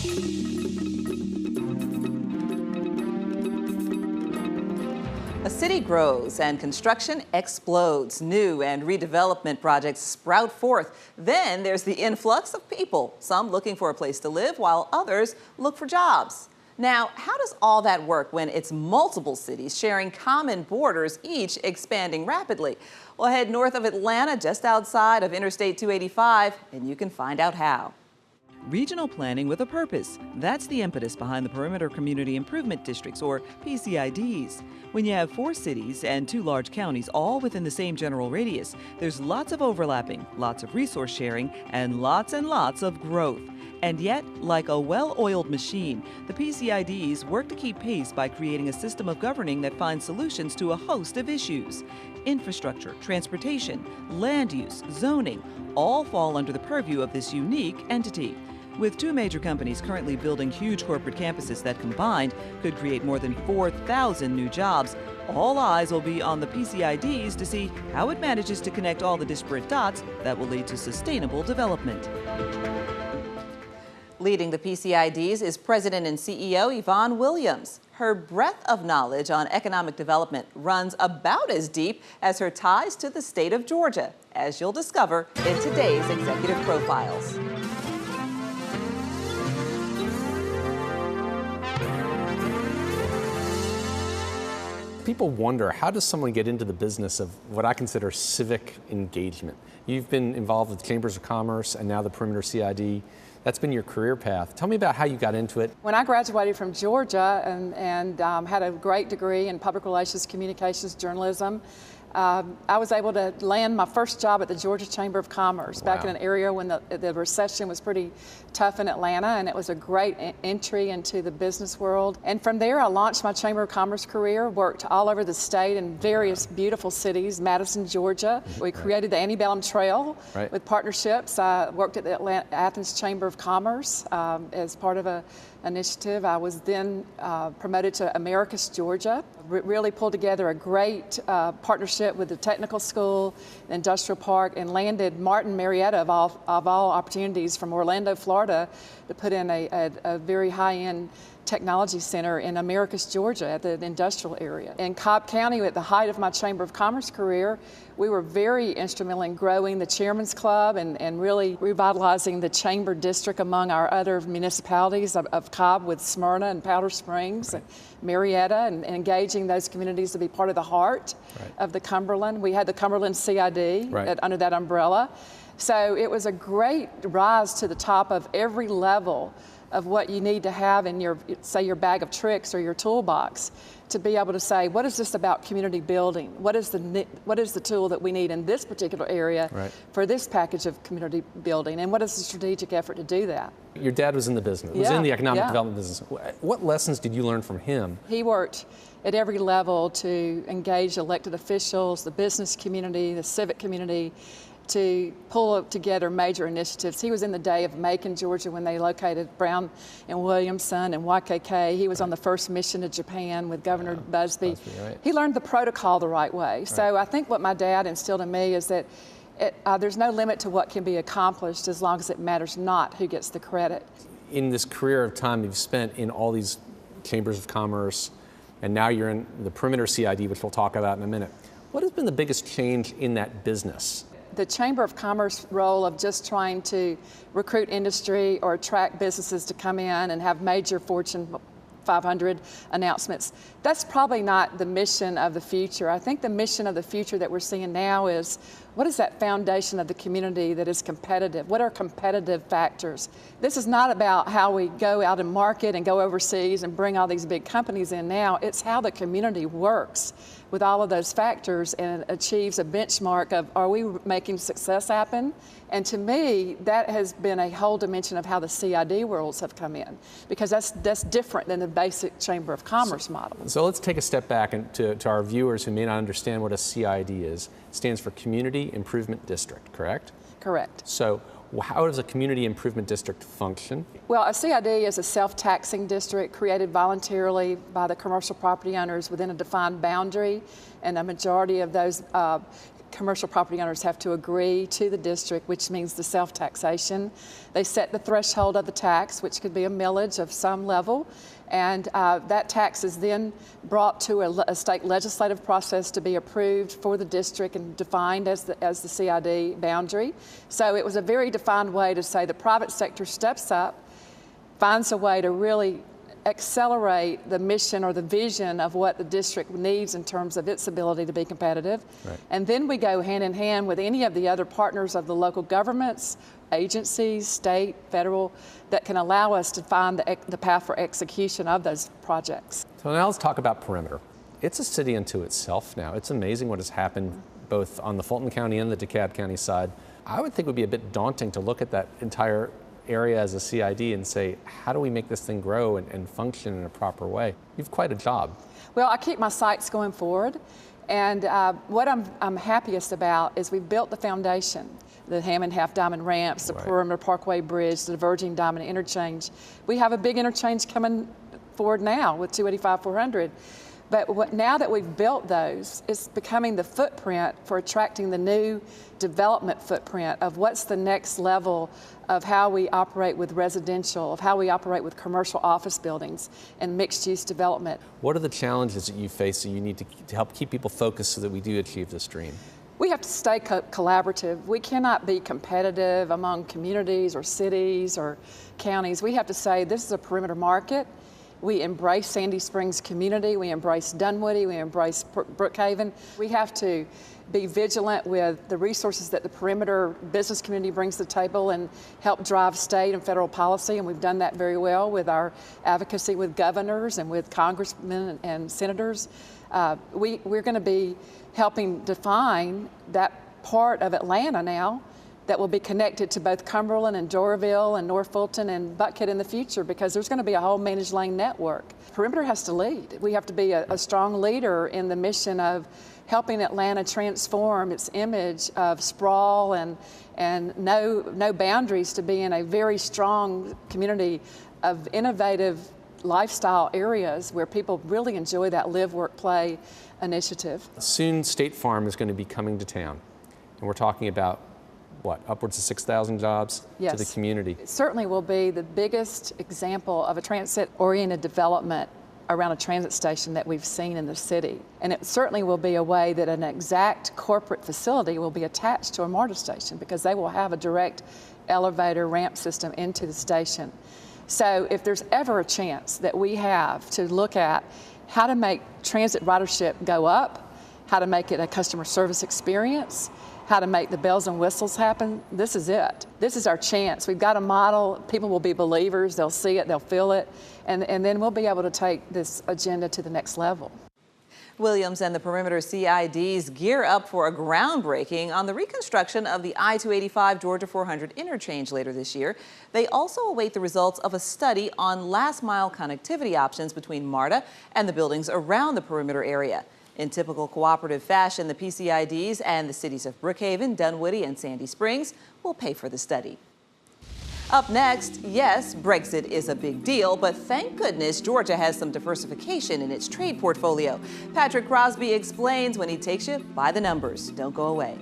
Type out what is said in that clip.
A city grows and construction explodes. New and redevelopment projects sprout forth. Then there's the influx of people, some looking for a place to live while others look for jobs. Now, how does all that work when it's multiple cities sharing common borders, each expanding rapidly? Well, head north of Atlanta, just outside of Interstate 285, and you can find out how. Regional planning with a purpose. That's the impetus behind the Perimeter Community Improvement Districts, or PCIDs. When you have 4 cities and 2 large counties all within the same general radius, there's lots of overlapping, lots of resource sharing, and lots of growth. And yet, like a well-oiled machine, the PCIDs work to keep pace by creating a system of governing that finds solutions to a host of issues. Infrastructure, transportation, land use, zoning, all fall under the purview of this unique entity. With 2 major companies currently building huge corporate campuses that combined could create more than 4,000 new jobs, all eyes will be on the PCIDs to see how it manages to connect all the disparate dots that will lead to sustainable development. Leading the PCIDs is President and CEO Yvonne Williams. Her breadth of knowledge on economic development runs about as deep as her ties to the state of Georgia, as you'll discover in today's Executive Profiles. People wonder, how does someone get into the business of what I consider civic engagement? You've been involved with Chambers of Commerce and now the Perimeter CID. That's been your career path. Tell me about how you got into it. When I graduated from Georgia and had a great degree in public relations, communications, journalism, I was able to land my first job at the Georgia Chamber of Commerce back in an area when the recession was pretty tough in Atlanta, and it was a great entry into the business world. And from there, I launched my Chamber of Commerce career, worked all over the state in various beautiful cities, Madison, Georgia. We created the Antebellum Trail with partnerships. I worked at the Athens Chamber of Commerce as part of an initiative. I was then promoted to Americus, Georgia. Really pulled together a great partnership with the technical school, the industrial park, and landed Martin Marietta of all opportunities from Orlando, Florida, to put in a very high-end technology center in Americus, Georgia, at the industrial area. In Cobb County, at the height of my Chamber of Commerce career, we were very instrumental in growing the Chairman's Club and really revitalizing the Chamber District among our other municipalities of Cobb with Smyrna and Powder Springs and Marietta, and engaging those communities to be part of the heart of the Cumberland. We had the Cumberland CID under that umbrella. So it was a great rise to the top of every level of what you need to have in your, say, your bag of tricks or your toolbox, to be able to say, what is this about community building? What is the tool that we need in this particular area for this package of community building? And what is the strategic effort to do that? Your dad was in the business, was in the economic development business. What lessons did you learn from him? He worked at every level to engage elected officials, the business community, the civic community, to pull together major initiatives. He was in the day of Macon, Georgia, when they located Brown and Williamson and YKK. He was on the first mission to Japan with Governor Busby. He learned the protocol the right way. So I think what my dad instilled in me is that there's no limit to what can be accomplished as long as it matters not who gets the credit. In this career of time you've spent in all these chambers of commerce, and now you're in the Perimeter CID, which we'll talk about in a minute, what has been the biggest change in that business? The Chamber of Commerce role of just trying to recruit industry or attract businesses to come in and have major Fortune 500 announcements, that's probably not the mission of the future. I think the mission of the future that we're seeing now is, what is that foundation of the community that is competitive? What are competitive factors? This is not about how we go out and market and go overseas and bring all these big companies in now. It's how the community works with all of those factors and achieves a benchmark of, are we making success happen? And to me, that has been a whole dimension of how the CID worlds have come in, because that's different than the basic Chamber of Commerce model. So let's take a step back and to our viewers who may not understand what a CID is. It stands for Community Improvement District, correct? Correct. So how does a community improvement district function? Well, a CID is a self-taxing district created voluntarily by the commercial property owners within a defined boundary, and a majority of those commercial property owners have to agree to the district, which means the self-taxation. They set the threshold of the tax, which could be a millage of some level, and that tax is then brought to a state legislative process to be approved for the district and defined as the CID boundary. So it was a very defined way to say the private sector steps up, finds a way to really accelerate the mission or the vision of what the district needs in terms of its ability to be competitive. Right. And then we go hand in hand with any of the other partners of the local governments, agencies, state, federal, that can allow us to find the path for execution of those projects. So now let's talk about Perimeter. It's a city unto itself now. It's amazing what has happened both on the Fulton County and the DeKalb County side. I would think it would be a bit daunting to look at that entire area as a CID and say, how do we make this thing grow and function in a proper way? You've quite a job. Well, I keep my sights going forward, and what I'm happiest about is we've built the foundation, the Hammond Half Diamond ramps, the Perimeter Parkway Bridge, the diverging diamond interchange. We have a big interchange coming forward now with 285-400. But now that we've built those, it's becoming the footprint for attracting the new development footprint of what's the next level of how we operate with residential, of how we operate with commercial office buildings and mixed-use development. What are the challenges that you face that you need to help keep people focused so that we do achieve this dream? We have to stay collaborative. We cannot be competitive among communities or cities or counties. We have to say this is a perimeter market. We embrace Sandy Springs community, we embrace Dunwoody, we embrace Brookhaven. We have to be vigilant with the resources that the perimeter business community brings to the table and help drive state and federal policy, and we've done that very well with our advocacy with governors and with congressmen and senators. We're going to be helping define that part of Atlanta now that will be connected to both Cumberland and Doraville and North Fulton and Buckhead in the future, because there's going to be a whole managed lane network. Perimeter has to lead. We have to be a strong leader in the mission of helping Atlanta transform its image of sprawl and no boundaries to being a very strong community of innovative lifestyle areas where people really enjoy that live, work, play initiative. Soon State Farm is going to be coming to town, and we're talking about what, upwards of 6,000 jobs to the community? It certainly will be the biggest example of a transit-oriented development around a transit station that we've seen in the city. And it certainly will be a way that an exact corporate facility will be attached to a MARTA station, because they will have a direct elevator ramp system into the station. So if there's ever a chance that we have to look at how to make transit ridership go up, how to make it a customer service experience, how to make the bells and whistles happen, this is it. This is our chance. We've got a model. People will be believers. They'll see it. They'll feel it. And then we'll be able to take this agenda to the next level. Williams and the Perimeter CIDs gear up for a groundbreaking on the reconstruction of the I-285 Georgia 400 interchange later this year. They also await the results of a study on last-mile connectivity options between MARTA and the buildings around the Perimeter area. In typical cooperative fashion, the PCIDs and the cities of Brookhaven, Dunwoody, and Sandy Springs will pay for the study. Up next, yes, Brexit is a big deal, but thank goodness Georgia has some diversification in its trade portfolio. Patrick Crosby explains when he takes you by the numbers. Don't go away.